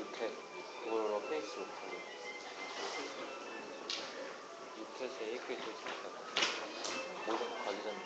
6회 그걸로 페이스북 올려. 6회째 1회 또 있으니까 모든 거 가기 전에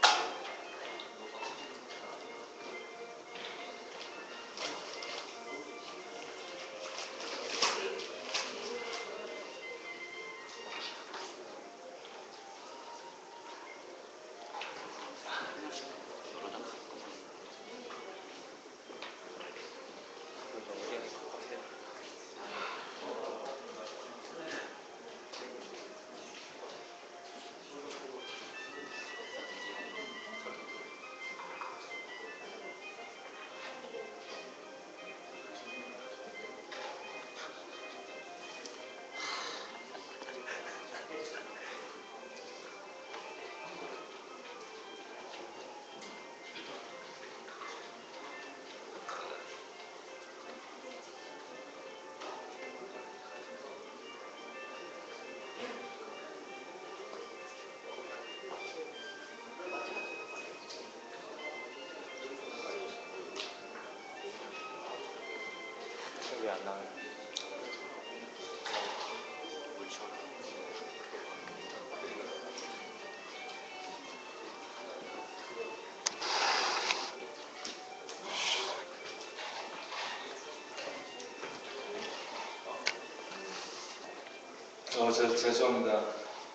기억이 안 나요. 죄송합니다.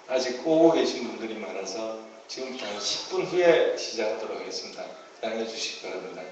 아직 오고 계신 분들이 많아서 지금부터 한 10분 후에 시작하도록 하겠습니다. 양해해 주시기 바랍니다.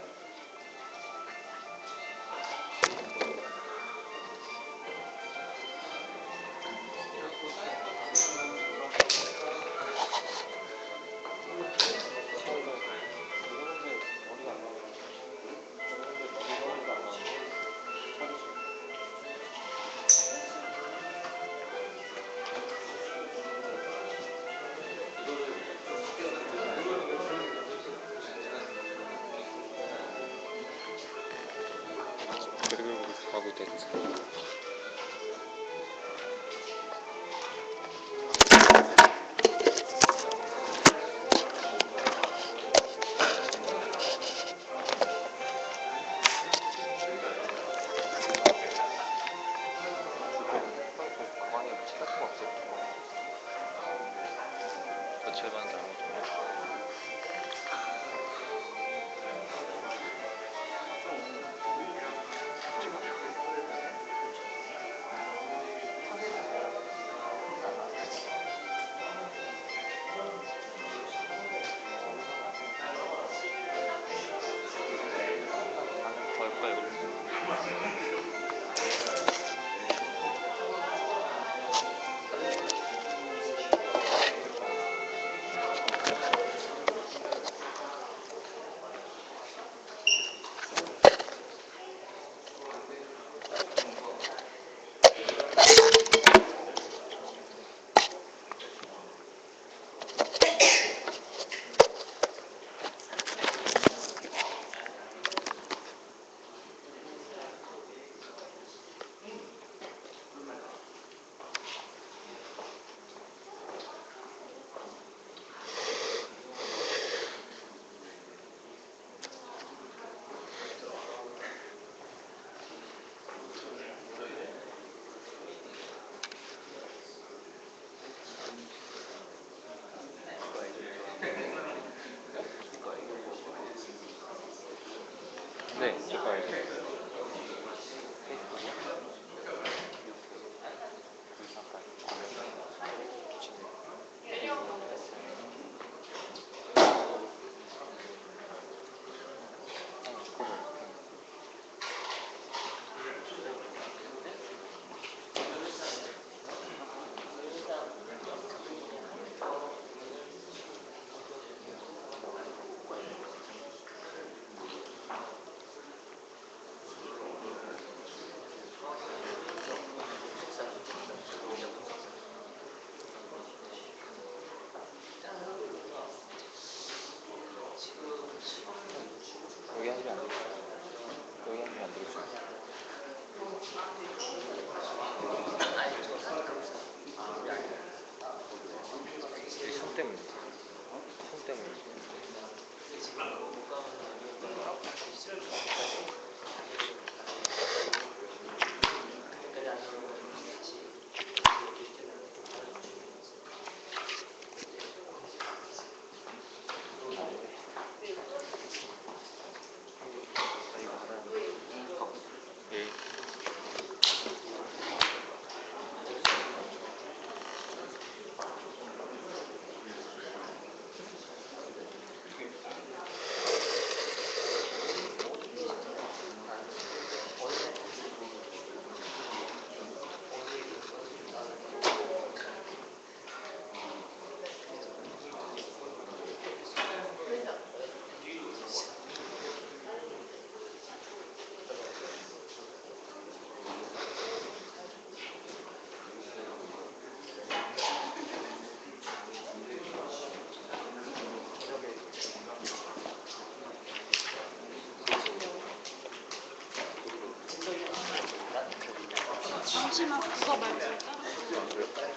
그리고 가고 됐어. 가방에 책 같은 거 없어요? 거칠만 게 아무것도 없네. 나는 걸까 이걸로. 네, 제가 페이스북이요? 마지막 그거 말고 따로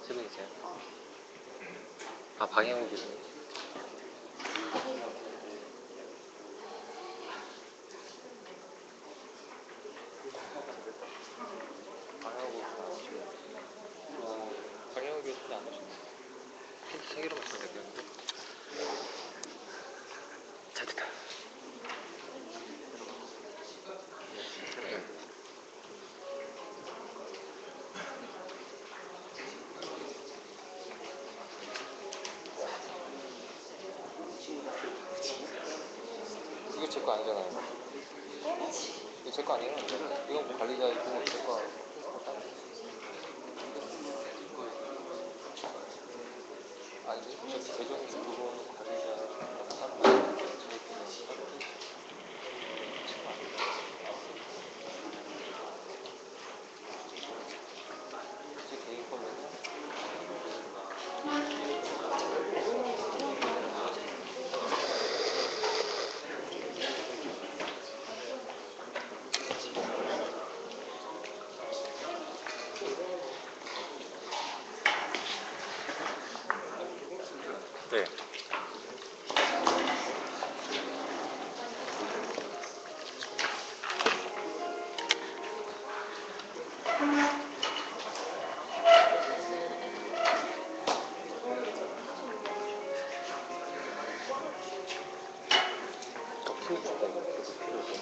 쓰고 계세요? 아, 방향을 교수님. 방향을 교수님 안 하셨나요? 힌트 3개로 맞추면 되겠는데? 잘 됐다. 이거 제 거 아니잖아요. 이거 제 거 아니에요? 이건 뭐 관리자이고 제 거. 아니지? 저 대전 그거는 관리자라고 하는 거 아니에요? 제 거는 제 거 아니에요? 제 개인 거면은 네. 필요 없다. 그래서 필요 없어.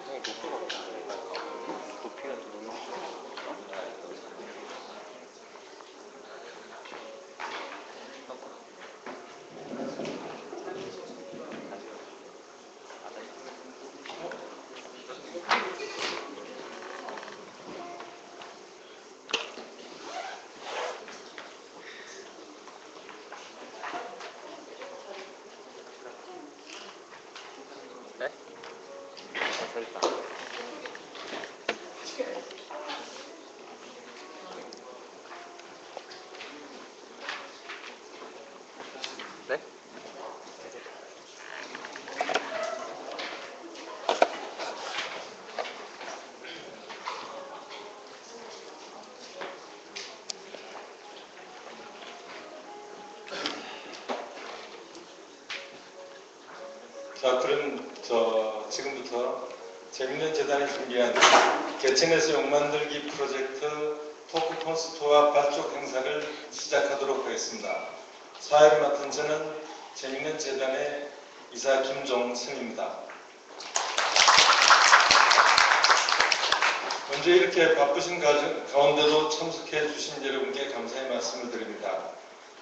그냥 높이가 높이는 좀 높이. 네? 저기 있다. 네? 자, 그럼 지금부터 재밌는 재단이 준비한 개천에서 욕 만들기 프로젝트 토크 콘서트와 발족 행사를 시작하도록 하겠습니다. 사회를 맡은 저는 재밌는 재단의 이사 김종선입니다. 먼저 이렇게 바쁘신 가운데도 참석해 주신 여러분께 감사의 말씀을 드립니다.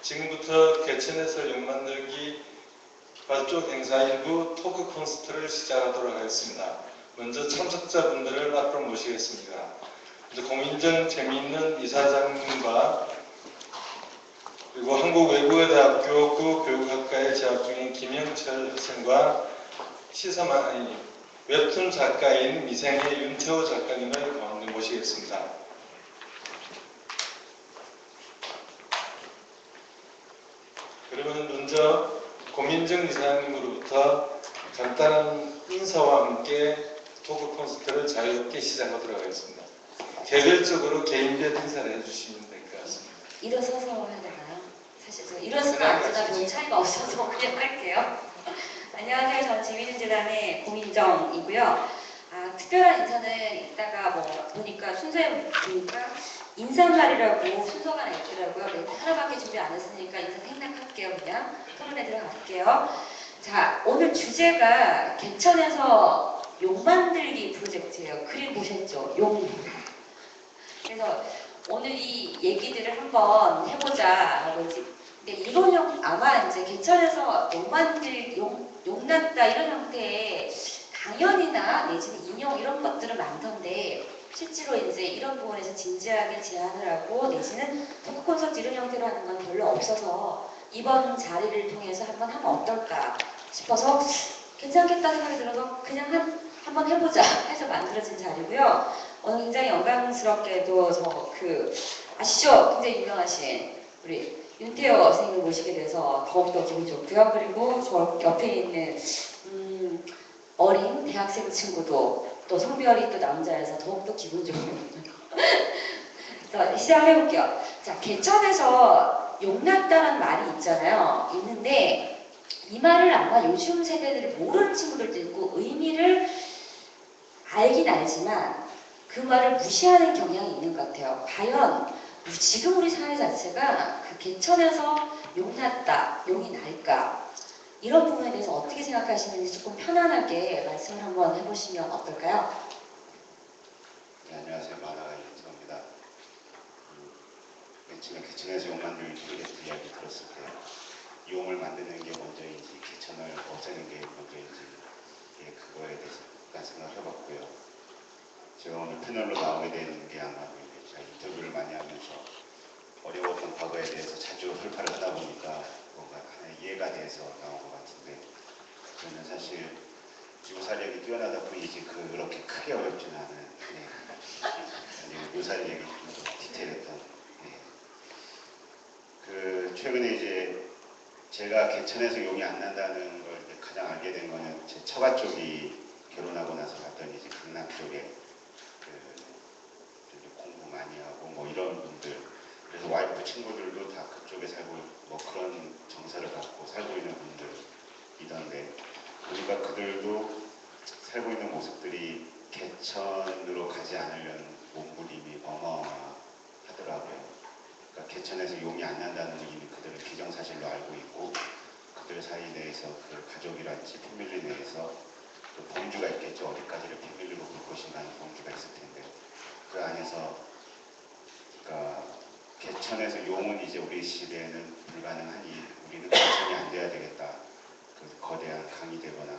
지금부터 개천에서 욕 만들기 발족 행사 일부 토크 콘서트를 시작하도록 하겠습니다. 먼저 참석자분들을 앞으로 모시겠습니다. 먼저 공인정 재미있는 이사장님과 그리고 한국외국어대학교 교육학과에 재학 중인 김영철 학생과 웹툰 작가인 미생의 윤태호 작가님을 가운데 모시겠습니다. 그러면 먼저 고민정 이사장님으로부터 간단한 인사와 함께 토크 콘서트를 자유롭게 시작하도록 하겠습니다. 개별적으로 개인별 인사를 해주시면 될 것 같습니다. 일어서서 해야 되나요? 사실 저 일어서나 앉으나 별 차이가 없어서 그냥 할게요. 안녕하세요. 저는 재미있는 재단의 고민정이고요. 특별한 인사는 이따가 보니까 순서에 보니까 인사말이라고 순서가 하나 있더라고요. 네, 하나밖에 준비 안 했으니까 인사 생략할게요. 그냥 토론에 들어갈게요. 자, 오늘 주제가 개천에서 용 만들기 프로젝트예요. 그림 보셨죠? 용. 그래서 오늘 이 얘기들을 한번 해보자. 근데 이론형 아마 이제 개천에서 용났다 이런 형태의 강연이나 내지는 인용 이런 것들은 많던데 실제로 이제 이런 부분에서 진지하게 제안을 하고 내지는 토크 콘서트 이런 형태로 하는 건 별로 없어서 이번 자리를 통해서 한번 하면 어떨까 싶어서 괜찮겠다 생각이 들어서 그냥 한번 해보자 해서 만들어진 자리고요. 오늘 굉장히 영광스럽게도 아시죠? 굉장히 유명하신 우리 윤태호 선생님을 모시게 돼서 더욱더 기분이 좋고요. 그리고 저 옆에 있는 어린 대학생 친구도 또 성별이 또 남자여서 더욱더 기분 좋은 자, 시작해볼게요. 자, 개천에서 용났다는 말이 있잖아요. 있는데 이 말을 아마 요즘 세대들이 모르는 친구들도 있고 의미를 알긴 알지만 그 말을 무시하는 경향이 있는 것 같아요. 과연 지금 우리 사회 자체가 그 개천에서 용났다, 용이 날까? 이런 부분에 대해서 어떻게 생각하시는지 조금 편안하게 말씀을 한번 해보시면 어떨까요? 네, 안녕하세요. 만화가 윤태호입니다. 개천에서 용 만들기 프로젝트 이야기 들었을 때 용을 만드는 게 먼저인지 개천을 없애는 게 먼저인지 그거에 대해서 약간 생각을 해봤고요. 제가 오늘 패널로 나오게 되는 게 아마 제가 인터뷰를 많이 하면서 어려웠던 과거에 대해서 자주 흘파를 하다 보니까 뭔가 하나의 이해가 돼서 나온 것 같은데 저는 사실 묘사력이 뛰어나다 뿐이지 그렇게 크게 어렵지는 않은 묘사력이 좀 디테일했던 최근에 이제 제가 개천에서 용이 안 난다는 걸 이제 가장 알게 된 거는 제 처가 쪽이 결혼하고 나서 갔더니 이제 강남 쪽에 공부 많이 하고 뭐 이런 분들 그래서 와이프 친구들도 다 그쪽에 살고 뭐 그런 정서를 갖고 살고 있는 분들이던데 보니까 그들도 살고 있는 모습들이 개천으로 가지 않으려는 몸부림이 어마어마하더라고요. 그러니까 개천에서 용이 안 난다는 건 이미 그들은 기정사실로 알고 있고 그들 사이 내에서 그 가족이랄지 패밀리 내에서 또 범주가 있겠죠. 어디까지를 패밀리로 볼 것인가는 범주가 있을 텐데 그 안에서 그러니까 개천에서 용은 이제 우리 시대에는 불가능하니 우리는 개천이 안 돼야 되겠다. 그 거대한 강이 되거나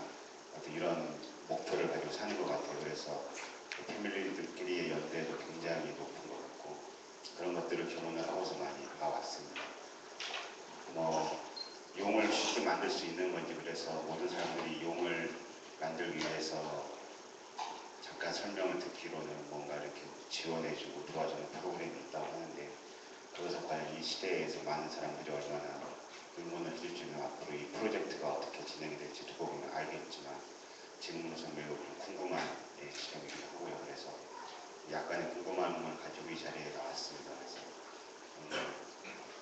어떤 이런 목표를 가지고 사는 것 같아요. 그래서 그 패밀리들끼리의 연대도 굉장히 높은 것 같고 그런 것들을 결혼을 하고서 많이 봐왔습니다. 용을 쉽게 만들 수 있는 건지 그래서 모든 사람들이 용을 만들기 위해서 잠깐 설명을 듣기로는 뭔가 이렇게 지원해주고 도와주는 프로그램이 있다고 하는데 그것을 과연 이 시대에서 많은 사람들이 얼마나 응원을 해줄지는 앞으로 이 프로젝트가 어떻게 진행이 될지 두고 보면 알겠지만 지금으로서 매우 궁금한 지점이기도 하고요. 그래서 약간의 궁금함을 가지고 이 자리에 나왔습니다. 그래서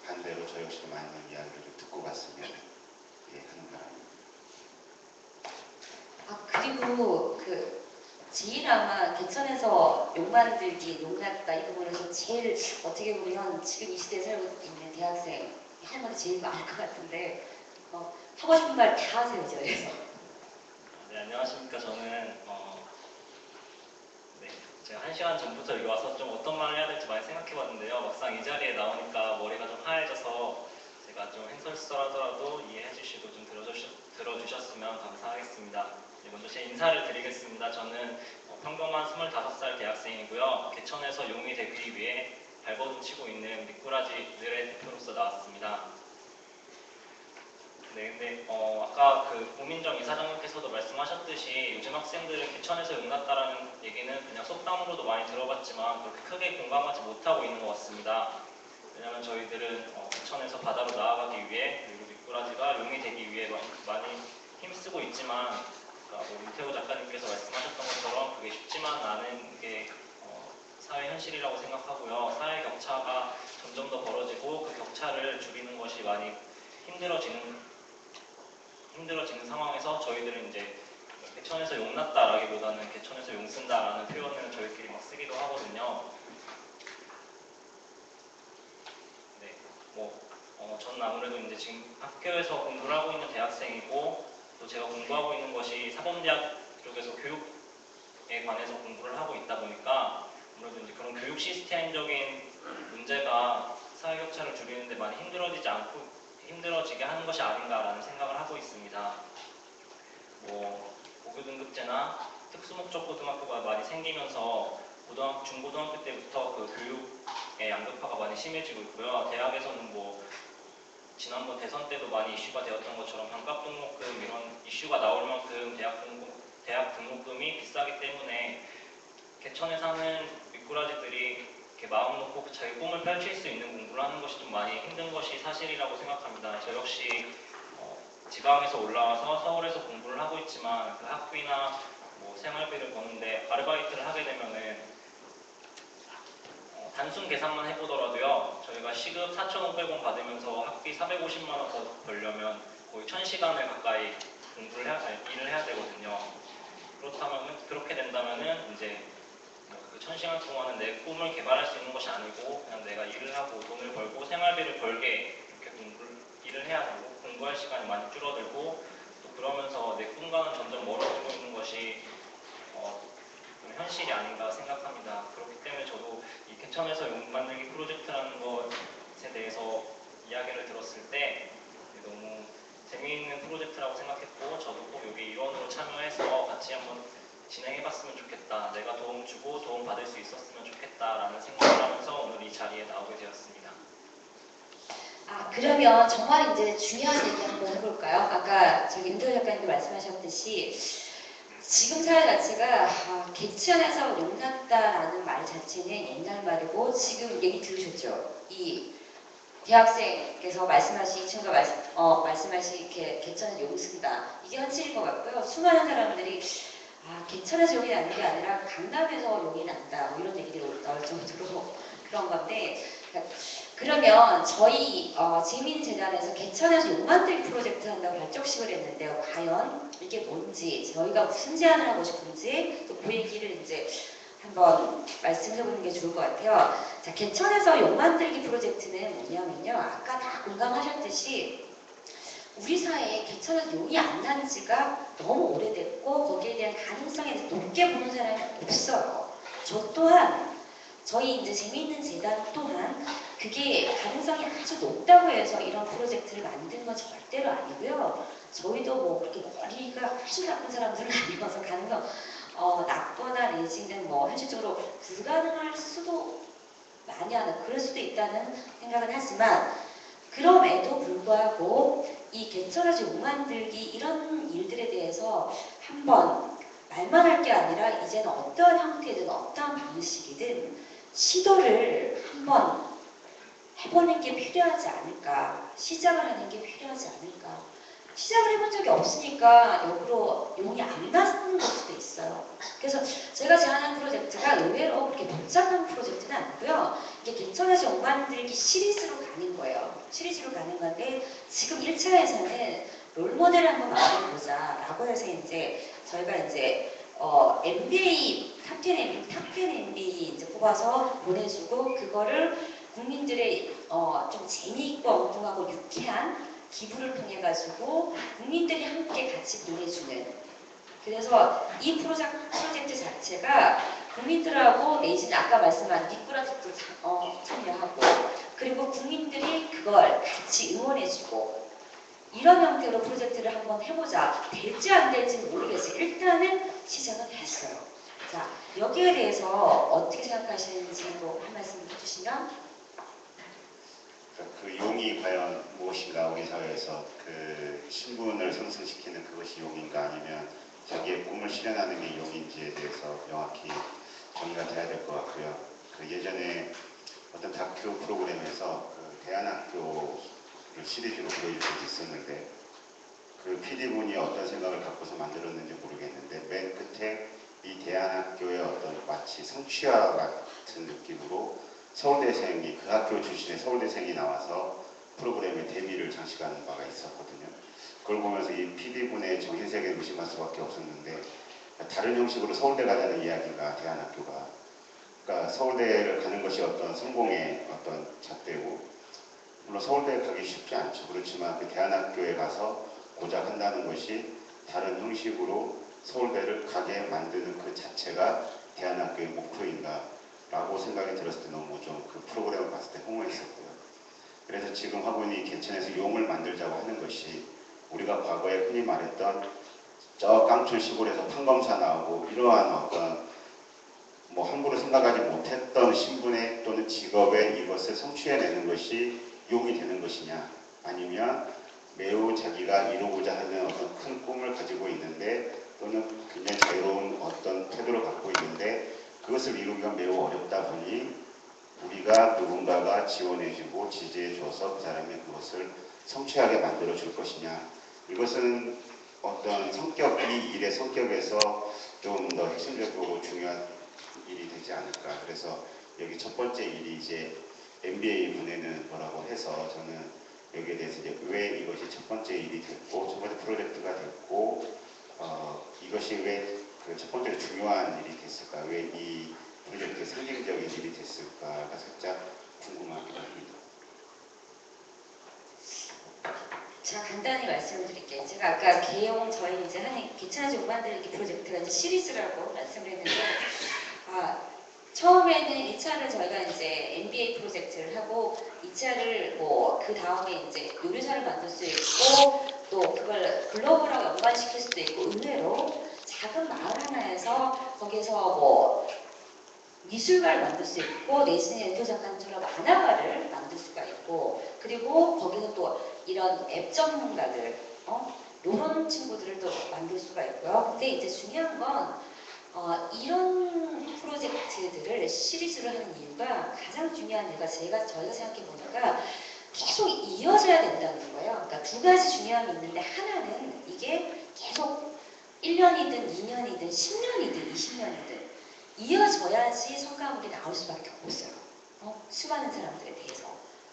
반대로 저 역시도 많은 이야기를 좀 듣고 갔으면 하는 바람입니다. 아, 그리고 제일 아마 개천에서 욕 만들기, 농락다 이 부분에서 제일 어떻게 보면 지금 이 시대에 살고 있는 대학생 할 말이 제일 많을 것 같은데 하고 싶은 말 다 하세요, 그래서. 네, 안녕하십니까. 저는 제가 1시간 전부터 여기 와서 좀 어떤 말을 해야 될지 많이 생각해봤는데요. 막상 이 자리에 나오니까 머리가 좀 하얘져서 제가 좀 행설수설하더라도 이해해 주시고 좀 들어주셨으면 감사하겠습니다. 네, 먼저 제 인사를 드리겠습니다. 저는 평범한 25살 대학생이고요. 개천에서 용이 되기 위해 발버둥 치고 있는 미꾸라지들의 대표로서 나왔습니다. 네, 근데 아까 고민정 이사장님께서도 말씀하셨듯이 요즘 학생들은 개천에서 용났다라는 얘기는 그냥 속담으로도 많이 들어봤지만 그렇게 크게 공감하지 못하고 있는 것 같습니다. 왜냐하면 저희들은 개천에서 바다로 나아가기 위해 그리고 미꾸라지가 용이 되기 위해 많이 힘쓰고 있지만 윤태호 작가님께서 말씀하셨던 것처럼 그게 쉽지만 않은 게 사회 현실이라고 생각하고요. 사회 격차가 점점 더 벌어지고 그 격차를 줄이는 것이 많이 힘들어지는 상황에서 저희들은 이제 개천에서 용났다라기보다는 개천에서 용쓴다라는 표현을 저희끼리 막 쓰기도 하거든요. 네, 저는 아무래도 이제 지금 학교에서 공부를 하고 있는 대학생이고 또 제가 공부하고 있는 것이 사범대학 쪽에서 교육에 관해서 공부를 하고 있다 보니까 아무래도 이제 그런 교육 시스템적인 문제가 사회 격차를 줄이는데 많이 힘들어지게 하는 것이 아닌가라는 생각을 하고 있습니다. 고교등급제나 특수목적 고등학교가 많이 생기면서 중고등학교 때부터 그 교육의 양극화가 많이 심해지고 있고요. 대학에서는 지난번 대선 때도 많이 이슈가 되었던 것처럼 반값 등록금 이런 이슈가 나올 만큼 대학 등록금이 비싸기 때문에 개천에 사는 미꾸라지들이 이렇게 마음 놓고 자기 꿈을 펼칠 수 있는 공부를 하는 것이 좀 많이 힘든 것이 사실이라고 생각합니다. 저 역시 지방에서 올라와서 서울에서 공부를 하고 있지만 그 학비나 생활비를 버는데 아르바이트를 하게 되면은 단순 계산만 해보더라도요. 저희가 시급 4,500원 받으면서 학비 450만 원 더 벌려면 거의 1,000시간을 가까이 일을 해야 되거든요. 그렇게 된다면은 이제 그 1,000시간 동안은 내 꿈을 개발할 수 있는 것이 아니고 그냥 내가 일을 하고 돈을 벌고 생활비를 벌게 이렇게 일을 해야 되고 공부할 시간이 많이 줄어들고 또 그러면서 내 꿈과는 점점 멀어지고 있는 것이 현실이 아닌가 생각합니다. 그렇기 때문에 저도 이 개천에서 용 만들기 프로젝트라는 것에 대해서 이야기를 들었을 때 너무 재미있는 프로젝트라고 생각했고 저도 꼭 여기 일원으로 참여해서 같이 한번 진행해봤으면 좋겠다. 내가 도움 주고 도움 받을 수 있었으면 좋겠다라는 생각을 하면서 오늘 이 자리에 나오게 되었습니다. 그러면 정말 이제 중요한 얘기 한번 해볼까요? 아까 저기 윤태호 작가님도 말씀하셨듯이 지금 사회 자체가 개천에서 용났다라는 말 자체는 옛날 말이고 지금 얘기 들으셨죠? 이 대학생께서 말씀하신 말씀하신 개천에서 용 쓴다. 이게 현실인 것 같고요. 수많은 사람들이 개천에서 용이 나는 게 아니라 강남에서 용이 난다. 이런 얘기들이 나올 정도로 그런 건데 그러면 저희 재민재단에서 개천에서 용 만들기 프로젝트 한다고 발족식을 했는데요. 과연 이게 뭔지 저희가 무슨 제안을 하고 싶은지 또 그 얘기를 이제 한번 말씀해보는 게 좋을 것 같아요. 자, 개천에서 용 만들기 프로젝트는 뭐냐면요. 아까 다 공감하셨듯이 우리 사회에 개천에서 용이 안 난 지가 너무 오래됐고 거기에 대한 가능성에 높게 보는 사람이 없어요. 저 또한 저희 이제 재미있는 재단 또한 그게 가능성이 아주 높다고 해서 이런 프로젝트를 만든 건 절대로 아니고요. 저희도 그렇게 머리가 아주 나쁜 사람들은 아니어서 가능성 낮거나 내지는 현실적으로 불가능할 수도 많이 하는 그럴 수도 있다는 생각은 하지만 그럼에도 불구하고 이 개천에서 용 만들기 이런 일들에 대해서 한번 말만 할 게 아니라 이제는 어떠한 형태든 어떠한 방식이든 시도를 한번 해보는 게 필요하지 않을까, 시작을 하는 게 필요하지 않을까. 시작을 해본 적이 없으니까 역으로 용이 안 나는 걸 수도 있어요. 그래서 제가 제안한 프로젝트가 의외로 그렇게 복잡한 프로젝트는 아니고요. 이게 개천에서 용 만들기 시리즈로 가는 거예요. 시리즈로 가는 건데 지금 1차에서는 롤모델을 한번 만들어보자 라고 해서 이제 저희가 이제 MBA 탑10 MBA 이제 뽑아서 보내주고 그거를 국민들의 좀 재미있고 엉뚱하고 유쾌한 기부를 통해 가지고 국민들이 함께 같이 보내주는. 그래서 이 프로젝트 자체가 국민들하고 내지는 아까 말씀한 미꾸라지도 참여하고 그리고 국민들이 그걸 같이 응원해주고 이런 형태로 프로젝트를 한번 해보자. 될지 안 될지는 모르겠어요. 일단은 시작은 했어요. 자, 여기에 대해서 어떻게 생각하시는지 또 한 말씀 해주시면. 그 용이 과연 무엇인가 우리 사회에서 그 신분을 상승시키는 그것이 용인가 아니면 자기의 꿈을 실현하는 게 용인지에 대해서 명확히 정의가 돼야 될 것 같고요. 그 예전에 어떤 다큐 프로그램에서 그 대안학교를 시리즈로 보여준 적이 있었는데 그 PD분이 어떤 생각을 갖고서 만들었는지 모르겠는데 맨 끝에 이 대안학교의 어떤 마치 성취와 같은 느낌으로 서울대생이 그 학교 출신의 서울대생이 나와서 프로그램에 데뷔를 장식하는 바가 있었거든요. 그걸 보면서 이 PD분의 정신세계를 의심할 수밖에 없었는데 다른 형식으로 서울대 가자는 이야기가 대안학교가 그러니까 서울대를 가는 것이 어떤 성공의 어떤 잣대고 물론 서울대에 가기 쉽지 않죠. 그렇지만 그 대안학교에 가서 고작 한다는 것이 다른 형식으로 서울대를 가게 만드는 그 자체가 대안학교의 목표인가 라고 생각이 들었을 때 너무 좀 그 프로그램을 봤을 때 허무했었고요. 그래서 지금 하고 있는 이 개천에서 용을 만들자고 하는 것이 우리가 과거에 흔히 말했던 저 깡촌 시골에서 판검사 나오고 이러한 어떤 뭐 함부로 생각하지 못했던 신분의 또는 직업에 이것을 성취해내는 것이 용이 되는 것이냐 아니면 매우 자기가 이루고자 하는 어떤 큰 꿈을 가지고 있는데 또는 굉장히 자유로운 어떤 태도를 갖고 있는데 그것을 이루기가 매우 어렵다 보니 우리가 누군가가 지원해주고 지지해줘서 그 사람이 그것을 성취하게 만들어줄 것이냐. 이것은 어떤 성격, 이 일의 성격에서 좀 더 핵심적으로 중요한 일이 되지 않을까. 그래서 여기 첫 번째 일이 이제 MBA 보내는 거라고 해서 저는 여기에 대해서 이제 왜 이것이 첫 번째 일이 됐고, 첫 번째 프로젝트가 됐고, 이것이 왜 그 첫 번째 중요한 일이 됐을까? 왜 이 프로젝트의 상징적인 일이 됐을까가 살짝 궁금하기도 합니다. 제가 간단히 말씀드릴게요. 제가 아까 개용 저희 이제 하는 개천에서 용 만들기 프로젝트가 이제 시리즈라고 말씀을 했는데 처음에는 1차를 저희가 이제 MBA 프로젝트를 하고 2차를 뭐 그 다음에 이제 요리사를 만들 수 있고 또 그걸 글로벌하고 연관시킬 수도 있고 의외로 작은 마을 하나에서 거기서 뭐 미술가를 만들 수 있고 내지는 엔도 작가님처럼 만화가를 만들 수가 있고 그리고 거기서 또 이런 앱 전문가들 이런 친구들을 또 만들 수가 있고요. 근데 이제 중요한 건 이런 프로젝트들을 시리즈로 하는 이유가 가장 중요한 이유가 저희가 생각해 보니까 계속 이어져야 된다는 거예요. 그러니까 두 가지 중요함이 있는데 하나는 이게 계속 1년이든 2년이든 10년이든 20년이든 이어져야지 성과물이 나올 수밖에 없어요. 수많은 사람들에 대해서.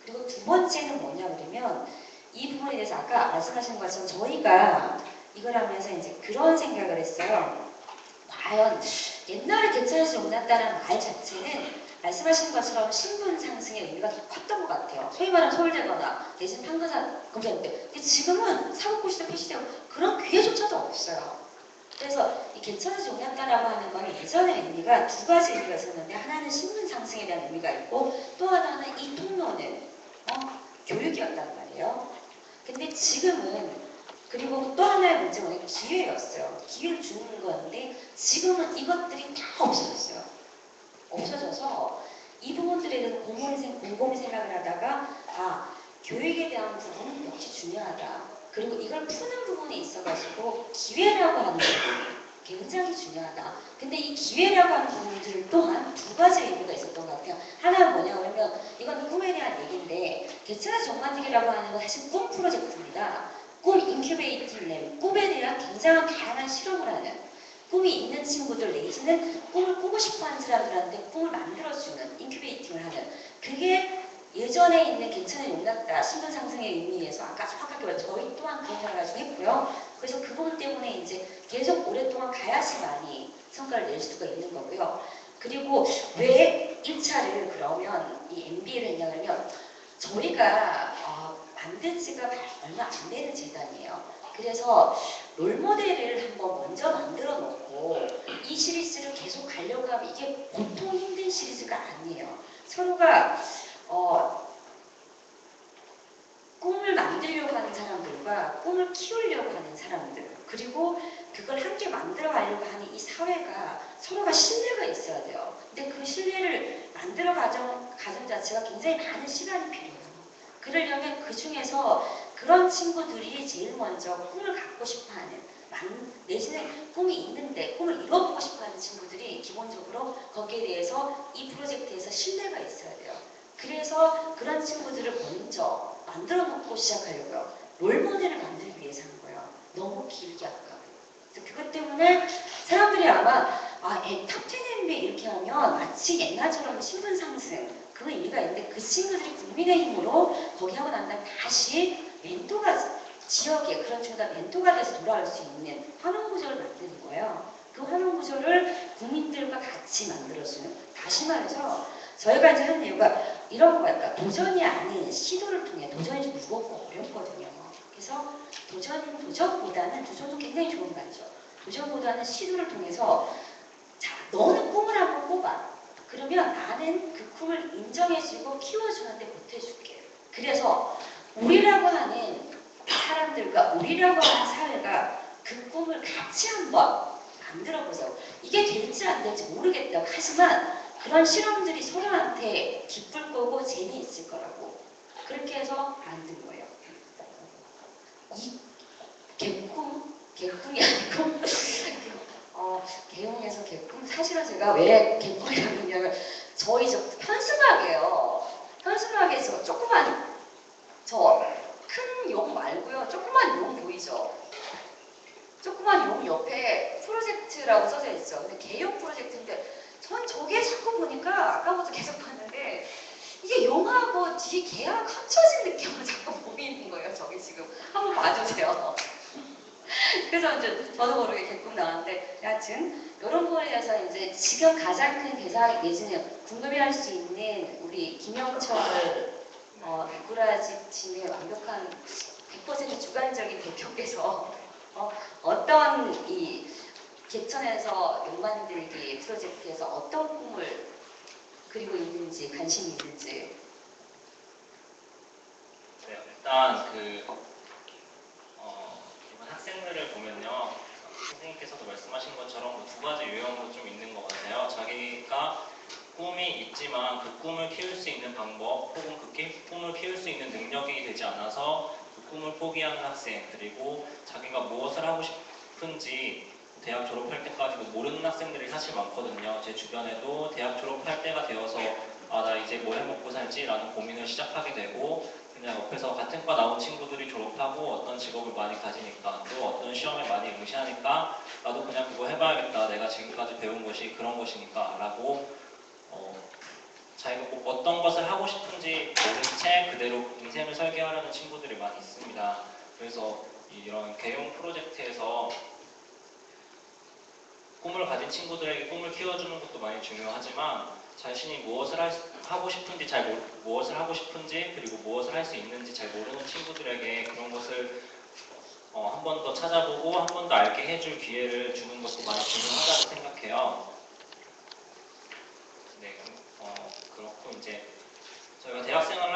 그리고 두 번째는 뭐냐 그러면 이 부분에 대해서 아까 말씀하신 것처럼 저희가 이걸 하면서 이제 그런 생각을 했어요. 과연 옛날에 개천에서 용났다는 말 자체는 말씀하신 것처럼 신분 상승의 의미가 더 컸던 것 같아요. 소위 말하는 서울대거나 내지는 판검사 검사인데 근데 지금은 사법고시도 표시되고 그런 기회조차도 없어요. 그래서 이 개천에서 용났다라고 하는 말은 예전의 의미가 두 가지 의미가 있었는데 하나는 신분 상승에 대한 의미가 있고 또 하나는 이 통로는 교육이었단 말이에요. 근데 지금은 그리고 또 하나의 문제는 기회였어요. 기회를 주는 건데 지금은 이것들이 다 없어졌어요. 없어져서 이 부분들에 대해서 곰곰이 생각을 하다가 교육에 대한 부분은 역시 중요하다. 그리고 이걸 푸는 부분에 있어가지고 기회라고 하는 부분 굉장히 중요하다. 근데 이 기회라고 하는 부분들 또한 두 가지 의미가 있었던 것 같아요. 하나는 뭐냐 그러면 이건 꿈에 대한 얘기인데 개체화 정관직이라고 하는 건 사실 꿈 프로젝트입니다. 꿈 인큐베이팅 램, 꿈에 대한 굉장한 다양한 실험을 하는 꿈이 있는 친구들 내지는 꿈을 꾸고 싶어하는 사람들한테 꿈을 만들어주는 인큐베이팅을 하는 그게 예전에 있는 괜찮은 용납다 신분 상승의 의미에서 아까 정확하게 말 저희 또한 그런 생각을 가지고 했고요. 그래서 그 부분 때문에 이제 계속 오랫동안 가야지만이 성과를 낼 수가 있는 거고요. 그리고 왜 1차를 그러면 이 MBA를 했냐 그러면 저희가 만든 지가 얼마 안 되는 재단이에요. 그래서 롤모델을 한번 먼저 만들어 놓고 이 시리즈를 계속 가려고 하면 이게 보통 힘든 시리즈가 아니에요. 서로가 꿈을 만들려고 하는 사람들과 꿈을 키우려고 하는 사람들 그리고 그걸 함께 만들어 가려고 하는 이 사회가 서로가 신뢰가 있어야 돼요. 근데 그 신뢰를 만들어 과정 자체가 굉장히 많은 시간이 필요해요. 그러려면 그 중에서 그런 친구들이 제일 먼저 꿈을 갖고 싶어하는 내지는 꿈이 있는데 꿈을 이뤄보고 싶어하는 친구들이 기본적으로 거기에 대해서 이 프로젝트에서 신뢰가 있어야 돼요. 그래서 그런 친구들을 먼저 만들어 놓고 시작하려고요. 롤모델을 만들기 위해서 하는 거예요. 너무 길게 아까. 그것 때문에 사람들이 아마 탑10 MBA 이렇게 하면 마치 옛날처럼 신분 상승 그건 의미가 있는데 그 친구들이 국민의힘으로 거기 하고 난 다음에 다시 멘토가 지역에 그런 친구가 멘토가 돼서 돌아올 수 있는 환원 구조를 만드는 거예요. 그 환원 구조를 국민들과 같이 만들어주는 다시 말해서 저희가 이제 하는 이유가 이런 거예요. 그러니까 도전이 아닌 시도를 통해 도전이 좀 무겁고 어렵거든요. 그래서 도전보다는 도전도 굉장히 좋은 말이죠. 도전보다는 시도를 통해서 자, 너는 꿈을 한번 꿔봐. 그러면 나는 그 꿈을 인정해주고 키워주는데 보태줄게. 그래서 우리라고 하는 사람들과 우리라고 하는 사회가 그 꿈을 같이 한번 만들어보자고. 이게 될지 안 될지 모르겠다고 하지만 그런 실험들이 서로한테 기쁠 거고 재미있을 거라고 그렇게 해서 만든 거예요. 이 개꿈이 아니고 개용에서 개꿈 사실은 제가 왜 개꿈이라고 했냐면 저희 편승학이에요. 편승학에서 조그만 큰 용 말고요. 조그만 용 보이죠? 조그만 용 옆에 프로젝트라고 써져 있죠. 근데 개용 프로젝트인데 전 저게 자꾸 보니까 아까부터 계속 봤는데 이게 용하고 뒤에 개하고 합쳐진 느낌으로 자꾸 보이는 거예요. 저기 지금 한번 봐주세요. 그래서 이제 저도 모르게 개꿈 나왔는데 여하튼 이런 부분에 대해서 이제 지금 가장 큰 대상 내지는 궁금해할 수 있는 우리 김영철 미꾸라지 팀의 완벽한 100% 주관적인 대표께서 어떤 이 개천에서 용 만들기 프로젝트에서 어떤 꿈을 그리고 있는지 관심이 있는지. 네, 일단 이번 학생들을 보면요, 선생님께서도 말씀하신 것처럼 두 가지 유형으로 좀 있는 것 같아요. 자기가 꿈이 있지만 그 꿈을 키울 수 있는 방법 혹은 그 꿈을 키울 수 있는 능력이 되지 않아서 그 꿈을 포기하는 학생, 그리고 자기가 무엇을 하고 싶은지 대학 졸업할 때까지도 모르는 학생들이 사실 많거든요. 제 주변에도 대학 졸업할 때가 되어서 나 이제 뭐 해먹고 살지? 라는 고민을 시작하게 되고 그냥 옆에서 같은 과 나온 친구들이 졸업하고 어떤 직업을 많이 가지니까 또 어떤 시험에 많이 응시하니까 나도 그냥 그거 해봐야겠다. 내가 지금까지 배운 것이 그런 것이니까 라고 자기가 꼭 어떤 것을 하고 싶은지 모른 채 그대로 인생을 설계하려는 친구들이 많이 있습니다. 그래서 이런 개용 프로젝트에서 꿈을 가진 친구들에게 꿈을 키워주는 것도 많이 중요하지만 자신이 무엇을 하고 싶은지 무엇을 하고 싶은지 그리고 무엇을 할 수 있는지 잘 모르는 친구들에게 그런 것을 한 번 더 찾아보고 한 번 더 알게 해줄 기회를 주는 것도 많이 중요하다고 생각해요. 네, 그렇고 이제 저희가 대학생활을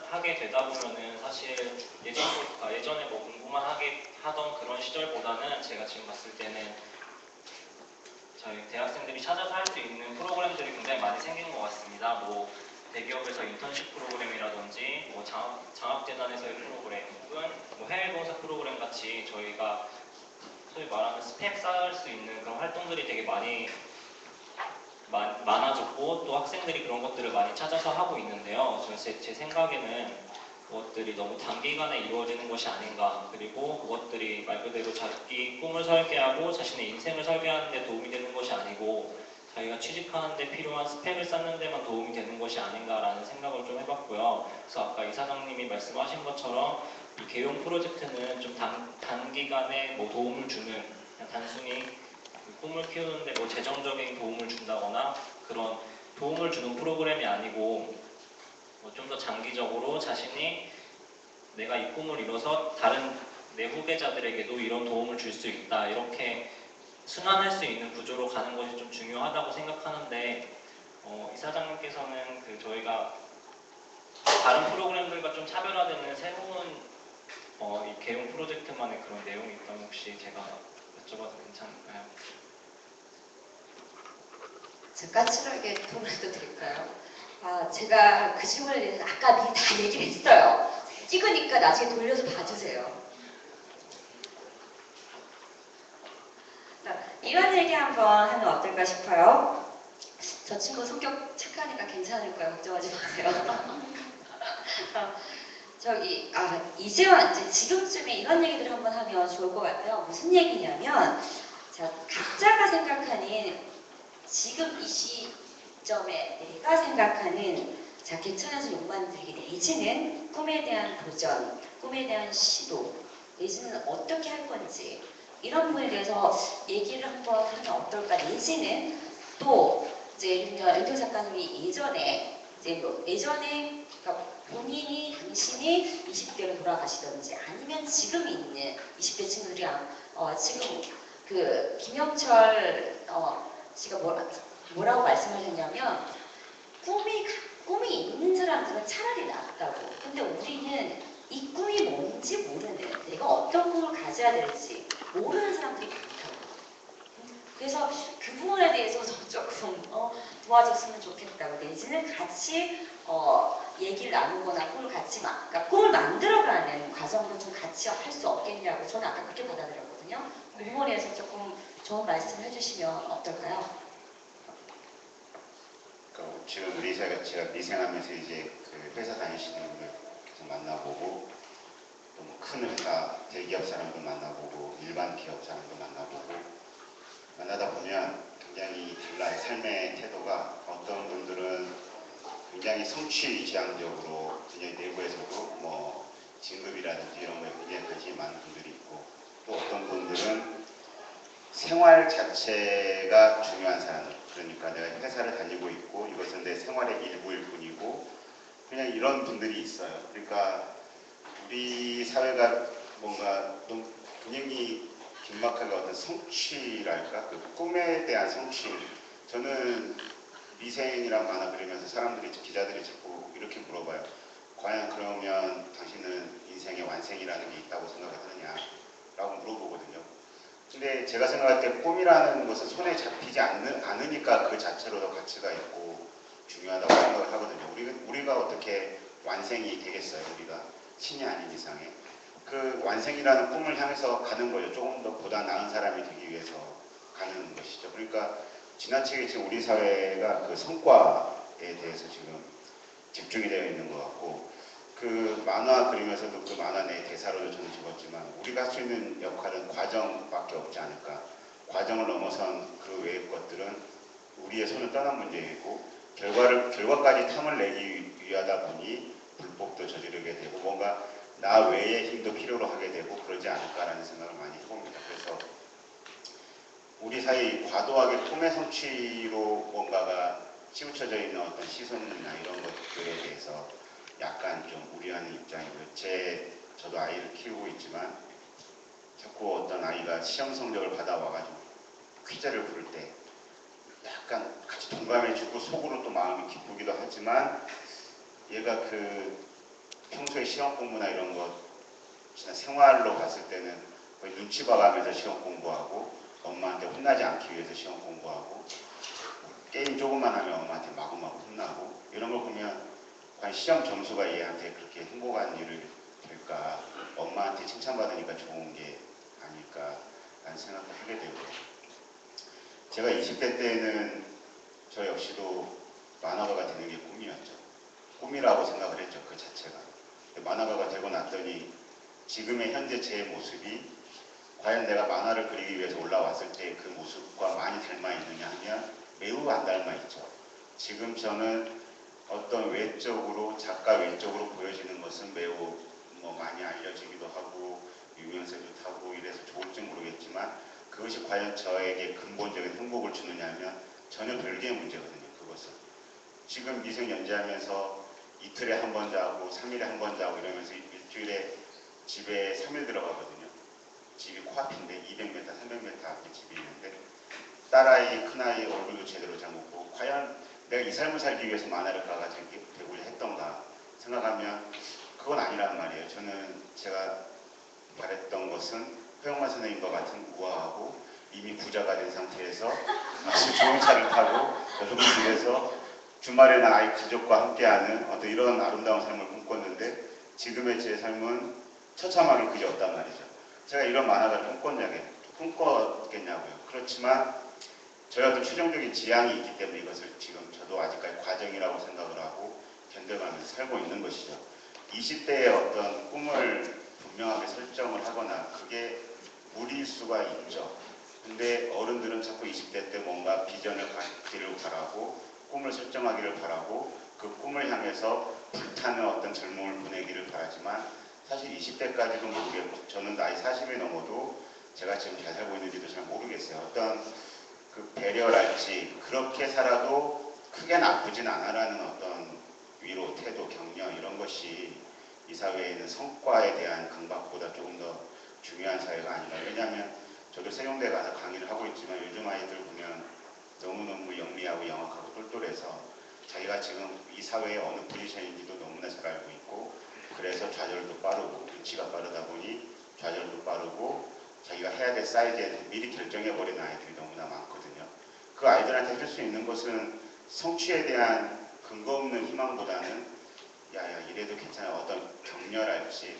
하게 되다 보면은 사실 예전에 뭐 공부만 하던 그런 시절보다는 제가 지금 봤을 때는 저희 대학생들이 찾아서 할 수 있는 프로그램들이 굉장히 많이 생긴 것 같습니다. 뭐 대기업에서 인턴십 프로그램이라든지 뭐 장학재단에서의 프로그램 혹은 뭐 해외봉사 프로그램 같이 저희가 소위 말하는 스펙 쌓을 수 있는 그런 활동들이 되게 많아졌고 또 학생들이 그런 것들을 많이 찾아서 하고 있는데요. 저는 제 생각에는 그것들이 너무 단기간에 이루어지는 것이 아닌가, 그리고 그것들이 말 그대로 자기 꿈을 설계하고 자신의 인생을 설계하는 데 도움이 되는 것이 아니고 자기가 취직하는 데 필요한 스펙을 쌓는 데만 도움이 되는 것이 아닌가라는 생각을 좀 해봤고요. 그래서 아까 이사장님이 말씀하신 것처럼 이 개용 프로젝트는 좀 단기간에 뭐 도움을 주는, 그냥 단순히 꿈을 키우는데 뭐 재정적인 도움을 준다거나 그런 도움을 주는 프로그램이 아니고 좀 더 장기적으로 자신이 내가 이 꿈을 이뤄서 다른 내 후배자들에게도 이런 도움을 줄 수 있다, 이렇게 순환할 수 있는 구조로 가는 것이 좀 중요하다고 생각하는데, 이사장님께서는 저희가 다른 프로그램들과 좀 차별화되는 새로운 이 개용 프로젝트만의 그런 내용이 있다면 혹시 제가 여쭤봐도 괜찮을까요? 까칠하게 토론해도 될까요? 제가 그 질문에 대해서 아까 미리 다 얘기를 했어요. 찍으니까 나중에 돌려서 봐주세요. 이런 얘기 한번 하면 어떨까 싶어요. 저 친구 성격 착하니까 괜찮을 거예요. 걱정하지 마세요. 이제 지금쯤에 이런 얘기를 한번 하면 좋을 것 같아요. 무슨 얘기냐면, 자, 각자가 생각하는 지금 이 시점에 내가 생각하는 개천에서 욕 만들기 내지는 꿈에 대한 도전, 꿈에 대한 시도, 내지는 어떻게 할 건지 이런 부분에 대해서 얘기를 한번 하면 어떨까. 내지는 또 이제 연경 작가님이 예전에 그러니까 본인이 당신이 20대로 돌아가시던지 아니면 지금 있는 20대 친구들이 지금 김영철 씨가 뭐라고 말씀하셨냐면 꿈이 있는 사람들은 차라리 낫다고. 근데 우리는 이 꿈이 뭔지 모르는, 내가 어떤 꿈을 가져야 될지 모르는 사람들이 많다고. 그래서 그 부분에 대해서 조금 도와줬으면 좋겠다고. 내지는 같이 얘기를 나누거나 그러니까 꿈을 만들어가는 과정도 좀 같이 할 수 없겠냐고. 저는 아까 그렇게 받아들였거든요. 그 부분에 대해서 조금 좋은 말씀을 해주시면 어떨까요? 지금 제가 미생하면서 이제 그 회사 다니시는 분들 계속 만나보고 또 뭐 큰 회사 대기업 사람도 만나보고 일반 기업 사람도 만나보고 만나다 보면 굉장히 달라요. 삶의 태도가. 어떤 분들은 굉장히 성취 지향적으로 그냥 내부에서도 뭐 진급이라든지 이런 거에 굉장히 관심이 많은 분들이 있고, 또 어떤 분들은 생활 자체가 중요한 사람들, 그러니까 내가 회사를 다니고 있고 이것은 내 생활의 일부일 뿐이고 그냥 이런 분들이 있어요. 그러니까 우리 사회가 뭔가 굉장히 긴박하게 어떤 성취랄까, 그 꿈에 대한 성취. 저는 미생이란 만화 그리면서 기자들이 자꾸 이렇게 물어봐요. 과연 그러면 당신은 인생의 완생이라는 게 있다고 생각을 하느냐라고 물어보거든요. 근데 제가 생각할 때 꿈이라는 것은 손에 잡히지 않으니까 그 자체로도 가치가 있고 중요하다고 생각을 하거든요. 우리가 어떻게 완생이 되겠어요? 우리가 신이 아닌 이상에. 그 완생이라는 꿈을 향해서 가는 거죠. 조금 더 보다 나은 사람이 되기 위해서 가는 것이죠. 그러니까 지나치게 지금 우리 사회가 그 성과에 대해서 지금 집중이 되어 있는 것 같고, 그 만화 그리면서도 그 만화 내 대사로도 저는 적었지만 우리가 할 수 있는 역할은 과정밖에 없지 않을까. 과정을 넘어선 그 외의 것들은 우리의 손을 떠난 문제이고, 결과까지 탐을 내기 위하다 보니 불법도 저지르게 되고 뭔가 나 외의 힘도 필요로 하게 되고 그러지 않을까라는 생각을 많이 해봅니다. 그래서 우리 사이 과도하게 꿈의 성취로 뭔가가 치우쳐져 있는 어떤 시선이나 이런 것들에 대해서 약간 좀 우려하는 입장이고요. 저도 아이를 키우고 있지만 자꾸 어떤 아이가 시험 성적을 받아와가지고 퀴즈를 부를 때 약간 같이 동감해주고 속으로 또 마음이 기쁘기도 하지만, 얘가 평소에 시험 공부나 이런 거 진짜 생활로 봤을 때는 거의 눈치 봐가면서 시험 공부하고 엄마한테 혼나지 않기 위해서 시험 공부하고 게임 조금만 하면 엄마한테 마구마구 혼나고 이런 걸 보면 과연 시험 점수가 얘한테 그렇게 행복한 일을 될까, 엄마한테 칭찬받으니까 좋은 게 아닐까, 라는 생각을 하게 되고요. 제가 20대 때는 저 역시도 만화가가 되는 게 꿈이었죠. 꿈이라고 생각을 했죠. 그 자체가. 만화가가 되고 났더니 지금의 현재 제 모습이 과연 내가 만화를 그리기 위해서 올라왔을 때 그 모습과 많이 닮아 있느냐 하면 매우 안 닮아 있죠. 지금 저는 어떤 외적으로 작가 외적으로 보여지는 것은 매우 많이 알려지기도 하고 유명세도 타고 이래서 좋을지 모르겠지만 그것이 과연 저에게 근본적인 행복을 주느냐 하면 전혀 별개의 문제거든요. 그것은 지금 미생연재하면서 이틀에 한 번 자고 3일에 한 번 자고 이러면서 일주일에 집에 3일 들어가거든요. 집이 코앞인데 200m, 300m 앞에 집이 있는데 딸아이, 큰아이 얼굴도 제대로 잘 못 보고 과연 내가 이 삶을 살기 위해서 만화를 가가지고 되고자 했던가 생각하면 그건 아니란 말이에요. 저는 제가 바랬던 것은 허영만 선생님과 같은 우아하고 이미 부자가 된 상태에서 아주 좋은 차를 타고 여성 집에서 주말에는 아이 가족과 함께하는 어떤 이런 아름다운 삶을 꿈꿨는데 지금의 제 삶은 처참하게 그지없단 말이죠. 제가 이런 만화가를 꿈꿨겠냐고요. 그렇지만 저희 어떤 최종적인 지향이 있기 때문에 이것을 지금 저도 아직까지 과정이라고 생각을 하고 견뎌가면서 살고 있는 것이죠. 20대의 어떤 꿈을 분명하게 설정을 하거나 그게 무리일 수가 있죠. 근데 어른들은 자꾸 20대 때 뭔가 비전을 갖기를 바라고 꿈을 설정하기를 바라고 그 꿈을 향해서 불타는 어떤 젊음을 보내기를 바라지만 사실 20대까지도 모르겠고 저는 나이 40이 넘어도 제가 지금 잘 살고 있는지도 잘 모르겠어요. 어떤 그 배려랄지 그렇게 살아도 크게 나쁘진 않아라는 어떤 위로, 태도, 격려 이런 것이 이 사회에 있는 성과에 대한 강박보다 조금 더 중요한 사회가 아닌가. 왜냐하면 저도 세종대 가서 강의를 하고 있지만 요즘 아이들 보면 너무너무 영리하고 영악하고 똘똘해서 자기가 지금 이 사회의 어느 포지션인지도 너무나 잘 알고 있고 그래서 좌절도 빠르고 눈치가 빠르다 보니 좌절도 빠르고 자기가 해야 될 사이즈에 대해서 미리 결정해버리는 아이들이 너무나 많거든요. 그 아이들한테 해줄 수 있는 것은 성취에 대한 근거 없는 희망보다는 야야 이래도 괜찮아 어떤 격려랄지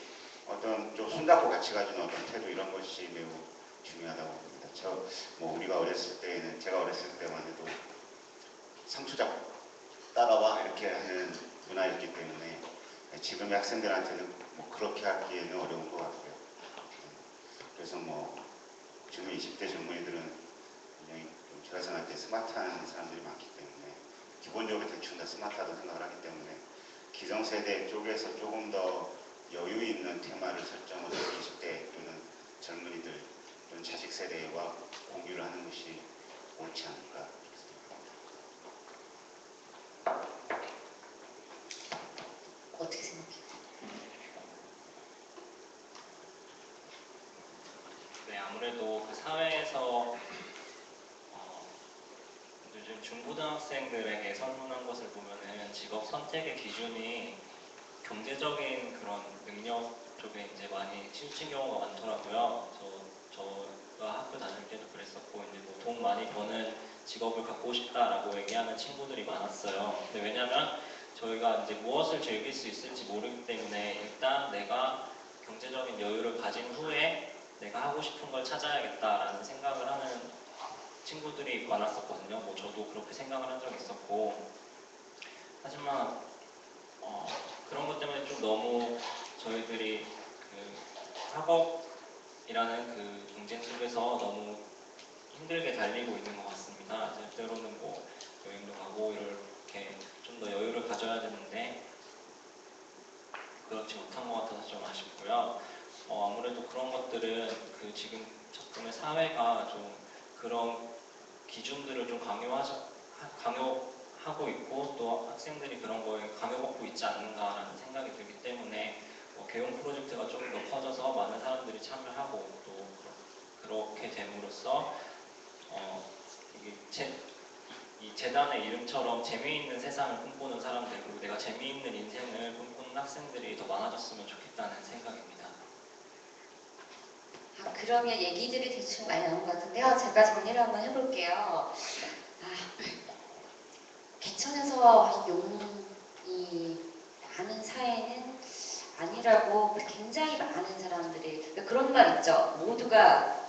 어떤 좀 손잡고 같이 가주는 어떤 태도 이런 것이 매우 중요하다고 봅니다. 우리가 어렸을 때에는 제가 어렸을 때만 해도 상투 잡고 따라와 이렇게 하는 문화였기 때문에 지금의 학생들한테는 그렇게 하기에는 어려운 것 같고요. 그래서 지금 20대 젊은이들은 굉장히 제가 생각할 때 스마트한 사람들이 많기 때문에 기본적으로 대충 다 스마트하다고 생각을 하기 때문에 기성세대 쪽에서 조금 더 여유 있는 테마를 설정을 해서 20대 또는 젊은이들 또는 자식 세대와 공유를 하는 것이 옳지 않을까 생각합니다. 어떻게 생각해요? 네, 아무래도 그 사회에서 요즘 중고등학생들에게 선문한 것을 보면은 직업 선택의 기준이 경제적인 그런 능력 쪽에 이제 많이 치우친 경우가 많더라고요. 저가 학교 다닐 때도 그랬었고 이제 돈 많이 버는 직업을 갖고 싶다라고 얘기하는 친구들이 많았어요. 근데 왜냐면 저희가 이제 무엇을 즐길 수 있을지 모르기 때문에 일단 내가 경제적인 여유를 가진 후에 내가 하고 싶은 걸 찾아야겠다라는 생각을 하는 친구들이 많았었거든요. 저도 그렇게 생각을 한 적이 있었고 하지만 그런 것 때문에 좀 너무 저희들이 그 학업이라는 그 경쟁 속에서 너무 힘들게 달리고 있는 것 같습니다. 때로는 여행도 가고 이렇게 좀 더 여유를 가져야 되는데 그렇지 못한 것 같아서 좀 아쉽고요. 아무래도 그런 것들은 그 지금 작품의 사회가 좀 그런 기준들을 좀 강요하고 있고 또 학생들이 그런 거에 강요받고 있지 않는가라는 생각이 들기 때문에 개용 프로젝트가 조금 더 커져서 많은 사람들이 참여하고 또 그렇게 됨으로써 이 재단의 이름처럼 재미있는 세상을 꿈꾸는 사람들 그리고 내가 재미있는 인생을 꿈꾸는 학생들이 더 많아졌으면 좋겠다는 생각입니다. 그러면 얘기들이 대충 많이 나온 것 같은데요. 제가 정리를 한번 해볼게요. 개천에서 용이 많은 사회는 아니라고 굉장히 많은 사람들이 그런 말 있죠. 모두가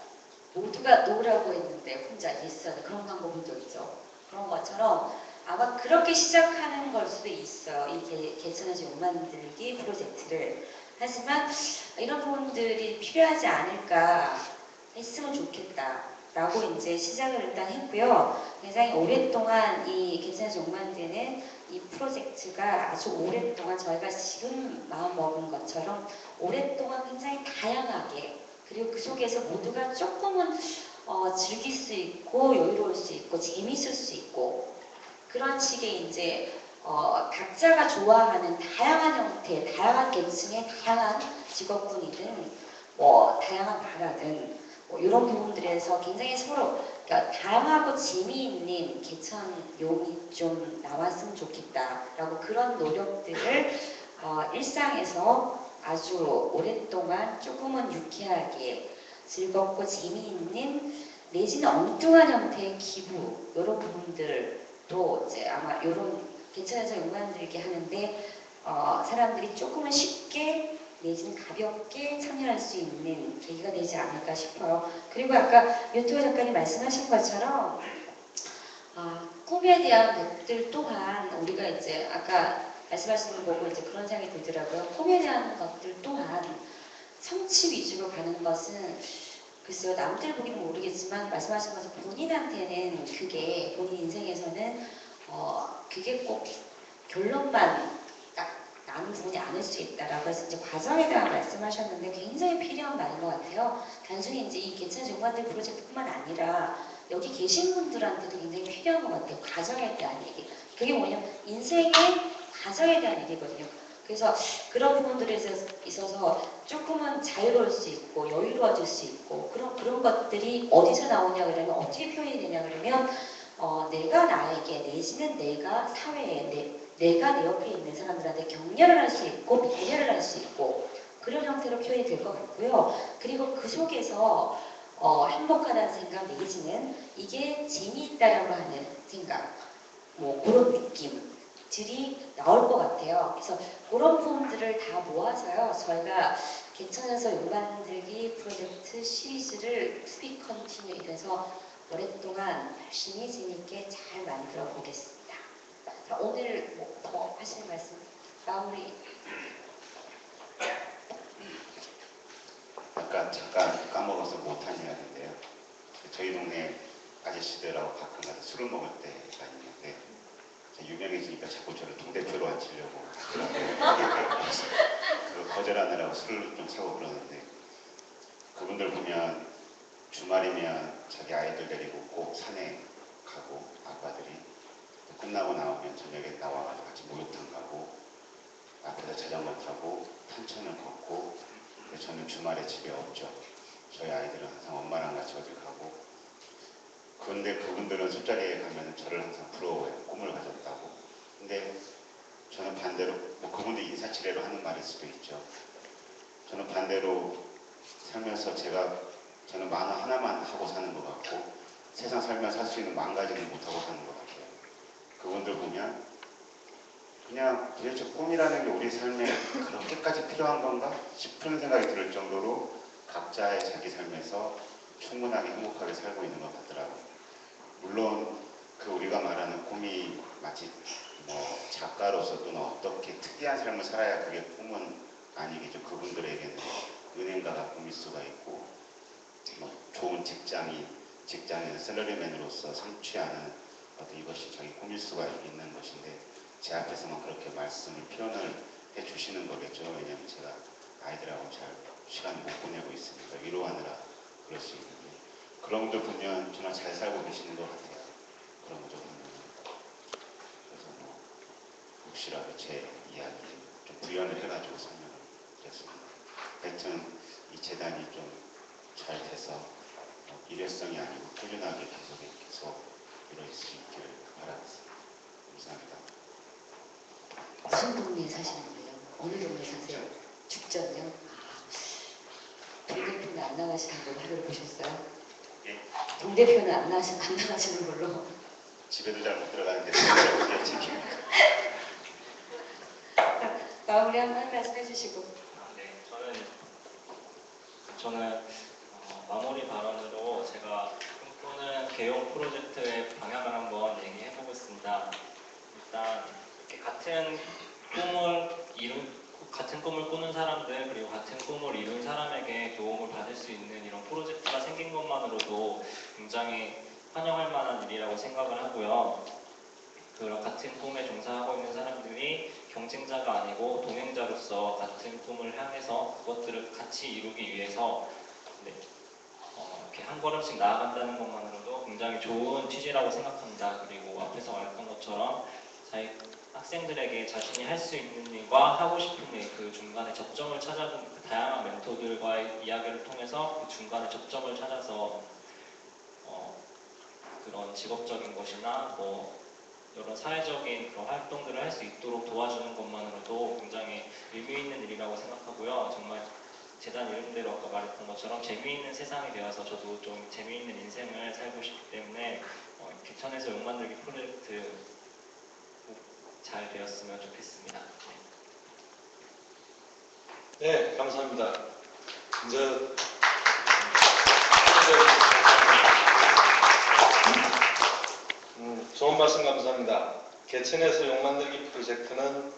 모두가 노라고 했는데 혼자 예스 그런 광고 본 적 있죠. 그런 것처럼 아마 그렇게 시작하는 걸 수도 있어요. 이 개천에서 욕 만들기 프로젝트를. 하지만 이런 부분들이 필요하지 않을까 했으면 좋겠다라고 이제 시작을 일단 했고요. 굉장히 오랫동안 이 개천에서 욕 만드는 이 프로젝트가 아주 오랫동안 저희가 지금 마음 먹은 것처럼 오랫동안 굉장히 다양하게 그리고 그 속에서 모두가 조금은 즐길 수 있고 여유로울 수 있고 재밌을 수 있고 그런 식의 이제 각자가 좋아하는 다양한 형태, 다양한 계층의 다양한 직업군이든 뭐 다양한 나라든 뭐 이런 부분들에서 굉장히 서로 그러니까 다양하고 재미있는 개천용이 좀 나왔으면 좋겠다라고 그런 노력들을 일상에서 아주 오랫동안 조금은 유쾌하게 즐겁고 재미있는 내지는 엉뚱한 형태의 기부 이런 부분들도 이제 아마 이런 개천에서 욕 만들게 하는데 사람들이 조금은 쉽게 내지는 가볍게 참여할 수 있는 계기가 되지 않을까 싶어요. 그리고 아까 유튜브 작가님 말씀하신 것처럼 꿈에 대한 것들 또한 우리가 이제 아까 말씀하시는 거 보고 이제 그런 생각이 들더라고요. 꿈에 대한 것들 또한 성취 위주로 가는 것은 글쎄요 남들 보기는 모르겠지만 말씀하신 것처럼 본인한테는 그게 본인 인생에서는 그게 꼭 결론만 딱 나는 부분이 아닐 수 있다라고 해서 이제 과정에 대한 말씀하셨는데 굉장히 필요한 말인 것 같아요. 단순히 이제 이 개천 정관들 프로젝트뿐만 아니라 여기 계신 분들한테도 굉장히 필요한 것 같아요. 과정에 대한 얘기. 그게 뭐냐면 인생의 과정에 대한 얘기거든요. 그래서 그런 부분들에 있어서 조금은 자유로울 수 있고 여유로워질 수 있고 그런 것들이 어디서 나오냐 그러면 어떻게 표현이 되냐 그러면 내가 나에게 내지는 내가 사회에 내가 내 옆에 있는 사람들한테 격려를 할 수 있고 배려를 할 수 있고 그런 형태로 표현이 될 것 같고요. 그리고 그 속에서 행복하다는 생각 내지는 이게 재미있다라고 하는 생각 뭐 그런 느낌들이 나올 것 같아요. 그래서 그런 부분들을 다 모아서요. 저희가 개천에서 욕 만들기 프로젝트 시리즈를 투비 컨티뉴 돼서 오랫동안 열심히 재밌게 잘 만들어 보겠습니다. 자, 오늘 뭐 더 하시는 말씀 마무리. 아까 잠깐 까먹어서 못한 이야기인데요. 저희 동네 아저씨들하고 가끔 가서 술을 먹을 때가 있는데 유명해지니까 자꾸 저를 동대표로 앉히려고 그거 거절하느라고 술을 좀 사고 그러는데 그분들 보면 주말이면 자기 아이들 데리고 꼭 산에 가고 아빠들이 끝나고 나오면 저녁에 나와가지고 같이 목욕탕 가고 앞에서 자전거 타고 탄천을 걷고 저는 주말에 집에 없죠. 저희 아이들은 항상 엄마랑 같이 어디 가고 그런데 그분들은 술자리에 가면 저를 항상 부러워해요. 꿈을 가졌다고. 근데 저는 반대로 뭐 그분들 인사치레로 하는 말일 수도 있죠. 저는 반대로 살면서 저는 만화 하나만 하고 사는 것 같고 세상 살면서 할 수 있는 만 가지는 못하고 사는 것 같아요. 그분들 보면 그냥 도대체 꿈이라는 게 우리 삶에 그렇게까지 필요한 건가 싶은 생각이 들 정도로 각자의 자기 삶에서 충분하게 행복하게 살고 있는 것 같더라고요. 물론 그 우리가 말하는 꿈이 마치 뭐 작가로서 또는 어떻게 특이한 삶을 살아야 그게 꿈은 아니겠죠. 그분들에게는 은행가가 꿈일 수가 있고 뭐 좋은 직장에서 셀러리맨으로서 성취하는 어떤 이것이 자기 꿈일 수가 있는 것인데 제 앞에서만 그렇게 말씀을 표현을 해주시는 거겠죠. 왜냐하면 제가 아이들하고 잘 시간을 못 보내고 있으니까 위로하느라 그럴 수 있는데 그런 분들 보면 정말 잘 살고 계시는 것 같아요. 그런 분들 보면 그래서 뭐 혹시라도 제 이야기 좀 구현을 해가지고 설명을 드렸습니다. 하여튼 이 재단이 좀 잘 돼서 일회성이 아니고 꾸준하게 계속 이루어질 수 있기를 바라겠습니다. 감사합니다. 무슨 동네에 사시는데요? 어느 동네 사세요? 죽전요? 동대표는 안 나가시는 걸로 하루를 보셨어요? 예? 동대표는 안 나가시는 걸로. 집에도 잘 못 들어가는데 어떻게 지킵니까? 마무리 한번 말씀해 주시고. 네, 저는 마무리 발언으로 제가 꿈꾸는 개용 프로젝트의 방향을 한번 얘기해 보겠습니다. 일단 이렇게 같은 꿈을 꾸는 사람들 그리고 같은 꿈을 이룬 사람에게 도움을 받을 수 있는 이런 프로젝트가 생긴 것만으로도 굉장히 환영할 만한 일이라고 생각을 하고요. 그런 같은 꿈에 종사하고 있는 사람들이 경쟁자가 아니고 동행자로서 같은 꿈을 향해서 그것들을 같이 이루기 위해서 이렇게 한 걸음씩 나아간다는 것만으로도 굉장히 좋은 취지라고 생각합니다. 그리고 앞에서 말했던 것처럼 학생들에게 자신이 할 수 있는 일과 하고 싶은 일, 그 중간에 접점을 찾아주는 그 다양한 멘토들과의 이야기를 통해서 그 중간에 접점을 찾아서 그런 직업적인 것이나 여러 사회적인 그런 활동들을 할 수 있도록 도와주는 것만으로도 굉장히 의미 있는 일이라고 생각하고요. 정말 재단 이름대로 아까 말했던 것처럼 재미있는 세상이 되어서 저도 좀 재미있는 인생을 살고 싶기 때문에 개천에서 욕 만들기 프로젝트 꼭 잘 되었으면 좋겠습니다. 네, 감사합니다. 좋은 말씀 감사합니다. 개천에서 욕 만들기 프로젝트는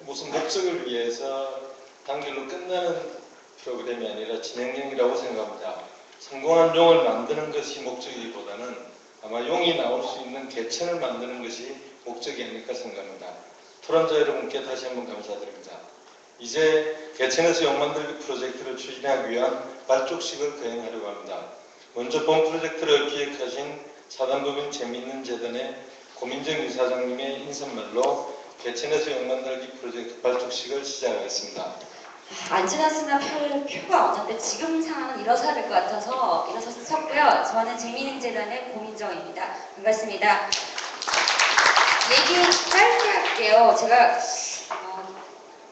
무슨 목적을 위해서 단결로 끝나는 프로그램이 아니라 진행형이라고 생각합니다. 성공한 용을 만드는 것이 목적이기보다는 아마 용이 나올 수 있는 개천을 만드는 것이 목적이 아닐까 생각합니다. 토론자 여러분께 다시 한번 감사드립니다. 이제 개천에서 욕 만들기 프로젝트를 추진하기 위한 발족식을 거행하려고 합니다. 먼저 본 프로젝트를 기획하신 사단법인 재미있는 재단의 고민정 이사장님의 인사말로 개천에서 욕 만들기 프로젝트 발족식을 시작하겠습니다. 안 지났으나 표가 없는데 지금 상황은 일어서야 될 것 같아서 일어서서 섰고요. 저는 재미있는 재단의 고민정입니다. 반갑습니다. 얘기 짧게 할게요. 제가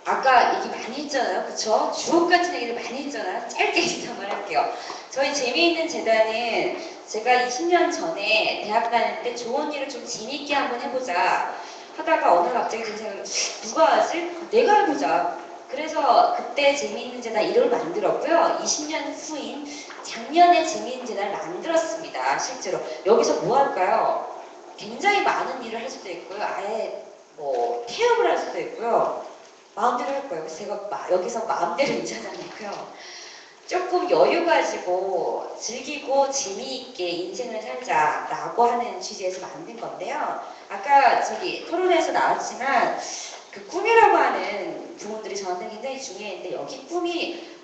아까 얘기 많이 했잖아요. 그쵸? 주옥 같은 얘기를 많이 했잖아요. 짧게 일단 할게요. 저희 재미있는 재단은 제가 20년 전에 대학 다닐 때 좋은 일을 좀 재미있게 한번 해보자 하다가 어느 날 갑자기 든 생각이 누가 하지? 내가 해보자. 그래서 그때 재미있는 재단 이름을 만들었고요. 20년 후인 작년에 재미있는 재단을 만들었습니다. 실제로. 여기서 뭐 할까요? 굉장히 많은 일을 할 수도 있고요. 아예 태업을 할 수도 있고요. 마음대로 할 거예요. 그래서 제가 여기서 마음대로 이사장이고요. 조금 여유 가지고 즐기고 재미있게 인생을 살자라고 하는 취지에서 만든 건데요. 아까 토론에서 나왔지만 그 꿈이라고 하는 부분들이 저한테 굉장히 중요했는데 여기 꿈이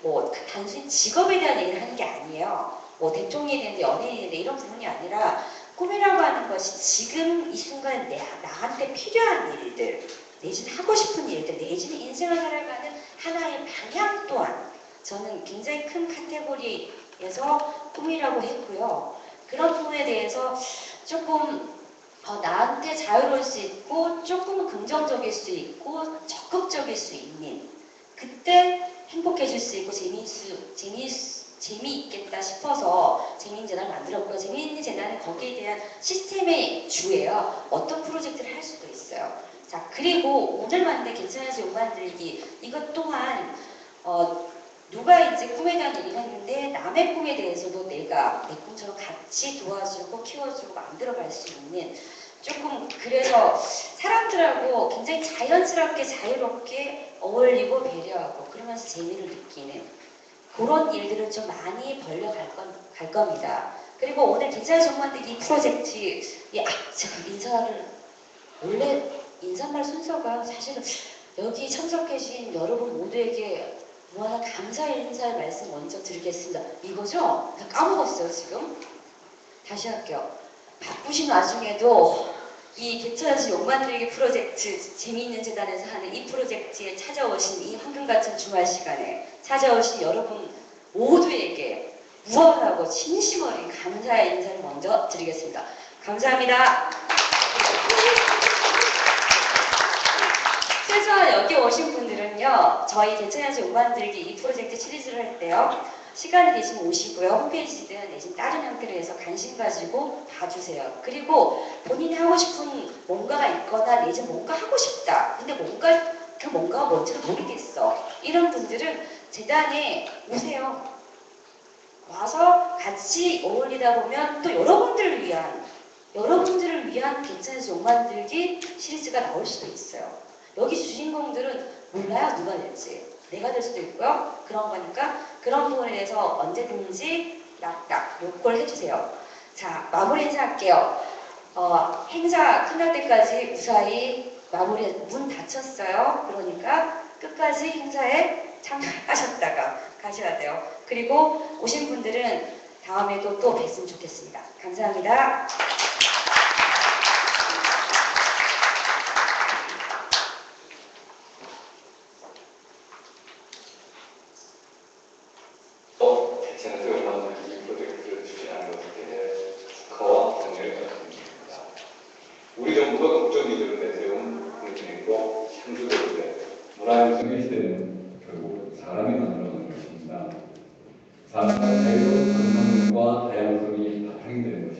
단순히 직업에 대한 얘기를 하는 게 아니에요. 대통령이 되는데 연예인이 되는데 이런 부분이 아니라 꿈이라고 하는 것이 지금 이 순간 나한테 필요한 일들 내지는 하고 싶은 일들 내지는 인생을 살아가는 하나의 방향 또한 저는 굉장히 큰 카테고리에서 꿈이라고 했고요. 그런 부분에 대해서 조금 나한테 자유로울 수 있고 조금 긍정적일 수 있고 적극적일 수 있는 그때 행복해질 수 있고 재미있겠다 싶어서 재미있는 재단을 만들었고요. 재미있는 재단은 거기에 대한 시스템의 주예요. 어떤 프로젝트를 할 수도 있어요. 자, 그리고 오늘 만든 개천에서 욕 만들기 이것 또한 누가 이제 꿈에 대한 얘기를 했는데 남의 꿈에 대해서도 내가 내 꿈처럼 같이 도와주고 키워주고 만들어갈 수 있는 조금 그래서 사람들하고 굉장히 자연스럽게 자유롭게 어울리고 배려하고 그러면서 재미를 느끼는 그런 일들을 좀 많이 벌려갈 겁니다. 그리고 오늘 개천에서 욕 만들기 프로젝트의 제가 원래 인사말 순서가 사실은 여기 참석해주신 여러분 모두에게 무한한 감사의 인사의 말씀 먼저 드리겠습니다. 이거죠? 나 까먹었어요 지금. 다시 할게요. 바쁘신 와중에도 이 개천에서 욕 만들기 프로젝트 재미있는 재단에서 하는 이 프로젝트에 찾아오신 이 황금같은 주말 시간에 찾아오신 여러분 모두에게 무한하고 진심 어린 감사의 인사를 먼저 드리겠습니다. 감사합니다. 최소한 여기 오신 분들은요, 저희 개천에서 욕 만들기 이 프로젝트 시리즈를 할 때요, 시간이 되시면 오시고요, 홈페이지든 내지는 다른 형태로 해서 관심 가지고 봐주세요. 그리고 본인이 하고 싶은 뭔가가 있거나 내지는 뭔가 하고 싶다. 근데 그 뭔가가 뭔지를 모르겠어. 이런 분들은 재단에 오세요. 와서 같이 어울리다 보면 또 여러분들을 위한 빈센스 옷 만들기 시리즈가 나올 수도 있어요. 여기 주인공들은 몰라요, 누가 될지. 내가 될 수도 있고요. 그런 거니까 그런 부분에 대해서 언제든지 낙낙 요걸 해주세요. 자, 마무리 인사할게요. 행사 끝날 때까지 무사히 마무리, 문 닫혔어요. 그러니까 끝까지 행사에 참여하셨다가 가셔야 돼요. 그리고 오신 분들은 다음에도 또 뵀으면 좋겠습니다. 감사합니다. 대체는 올라오는 이 프로젝트를 추진하는 것에 축하와 격려를 말씀드립니다. 우리 정부가 국정기조를 내세운 국민의힘과 향수대로의 문화유산의 시대는 결국 사람이 만들어가는 것입니다. 사람과 자유로운 감상과 다양성이 바탕이 되는